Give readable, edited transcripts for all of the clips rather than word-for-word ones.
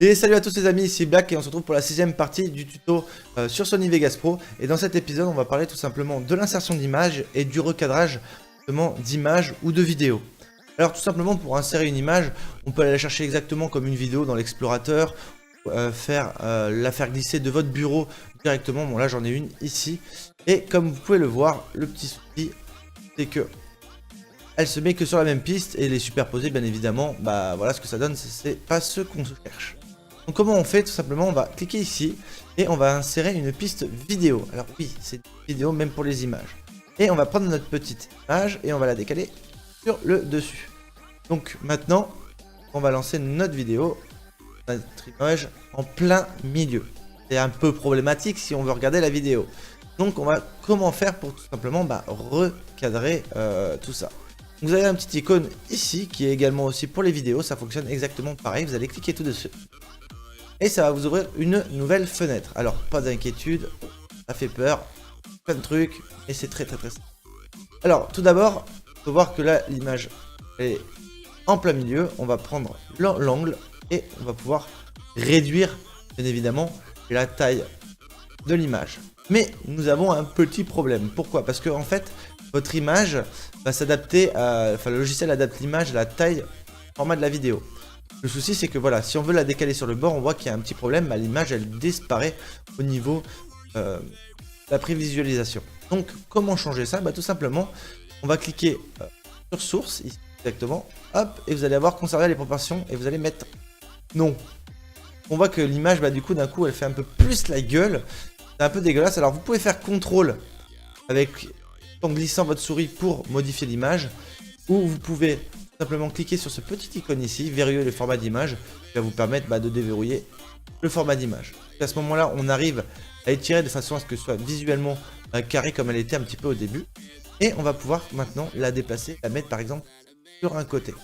Et salut à tous les amis, ici Black et on se retrouve pour la 6ème partie du tuto sur Sony Vegas Pro. Et dans cet épisode, on va parler tout simplement de l'insertion d'images et du recadrage d'images ou de vidéos. Alors tout simplement, pour insérer une image, on peut aller la chercher exactement comme une vidéo dans l'explorateur, la faire glisser de votre bureau directement. Bon là j'en ai une ici. Et comme vous pouvez le voir, le petit souci, c'est que elle se met que sur la même piste et les superposer, bien évidemment, bah voilà ce que ça donne, c'est pas ce qu'on cherche. Donc comment on fait? Tout simplement, on va cliquer ici et on va insérer une piste vidéo. Alors oui, c'est une vidéo même pour les images. Et on va prendre notre petite image et on va la décaler sur le dessus. Donc maintenant, on va lancer notre vidéo, notre image en plein milieu. C'est un peu problématique si on veut regarder la vidéo. Donc on va comment faire pour tout simplement recadrer tout ça. Vous avez un petit icône ici qui est également aussi pour les vidéos, ça fonctionne exactement pareil, vous allez cliquer tout dessus. Et ça va vous ouvrir une nouvelle fenêtre. Alors pas d'inquiétude, ça fait peur, plein de trucs, et c'est très simple. Alors tout d'abord, il faut voir que là l'image est en plein milieu, on va prendre l'angle et on va pouvoir réduire bien évidemment la taille de l'image. Mais nous avons un petit problème, pourquoi? Parce que en fait, votre image va s'adapter à... Enfin, le logiciel adapte l'image à la taille, format de la vidéo. Le souci, c'est que voilà, si on veut la décaler sur le bord, on voit qu'il y a un petit problème. Bah, l'image, elle disparaît au niveau de la prévisualisation. Donc, comment changer ça? Bah, tout simplement, on va cliquer sur source, ici exactement. Hop, et vous allez avoir conservé les proportions et vous allez mettre non. On voit que l'image, bah, du coup, d'un coup, elle fait un peu plus la gueule. C'est un peu dégueulasse. Alors, vous pouvez faire CTRL avec... en glissant votre souris pour modifier l'image, ou vous pouvez simplement cliquer sur ce petit icône ici, verrouiller le format d'image, qui va vous permettre de déverrouiller le format d'image. À ce moment-là, on arrive à étirer de façon à ce que ce soit visuellement carré comme elle était un petit peu au début, et on va pouvoir maintenant la déplacer, la mettre par exemple sur un côté.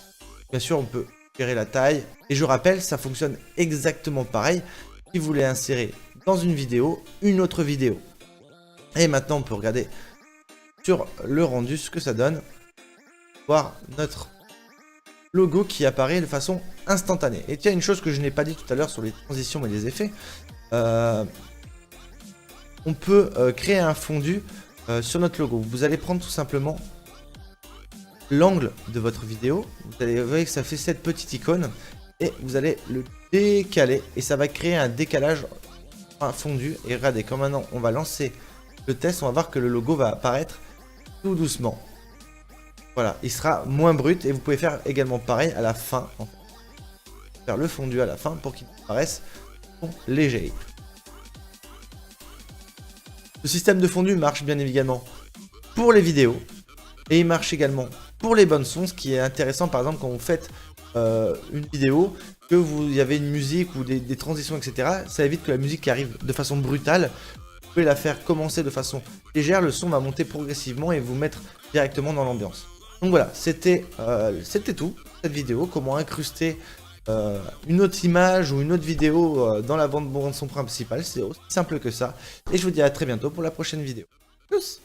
Bien sûr, on peut gérer la taille, et je rappelle, ça fonctionne exactement pareil si vous voulez insérer dans une vidéo, une autre vidéo. Et maintenant, on peut regarder sur le rendu ce que ça donne, voir notre logo qui apparaît de façon instantanée. Et tiens, une chose que je n'ai pas dit tout à l'heure sur les transitions et les effets, on peut créer un fondu sur notre logo. Vous allez prendre tout simplement l'angle de votre vidéo, vous voyez que ça fait cette petite icône et vous allez le décaler et ça va créer un décalage, un fondu. Et regardez, comme maintenant on va lancer le test, on va voir que le logo va apparaître tout doucement. Voilà, il sera moins brut et vous pouvez faire également pareil à la fin. En fait. Faire le fondu à la fin pour qu'il paraisse léger. Ce système de fondu marche bien évidemment pour les vidéos et il marche également pour les bandes sons, ce qui est intéressant par exemple quand vous faites une vidéo, que vous y avez une musique ou des transitions etc. Ça évite que la musique arrive de façon brutale. Vous pouvez la faire commencer de façon légère, le son va monter progressivement et vous mettre directement dans l'ambiance. Donc voilà, c'était tout, cette vidéo, comment incruster une autre image ou une autre vidéo dans la bande son principale, c'est aussi simple que ça. Et je vous dis à très bientôt pour la prochaine vidéo. Tchuss!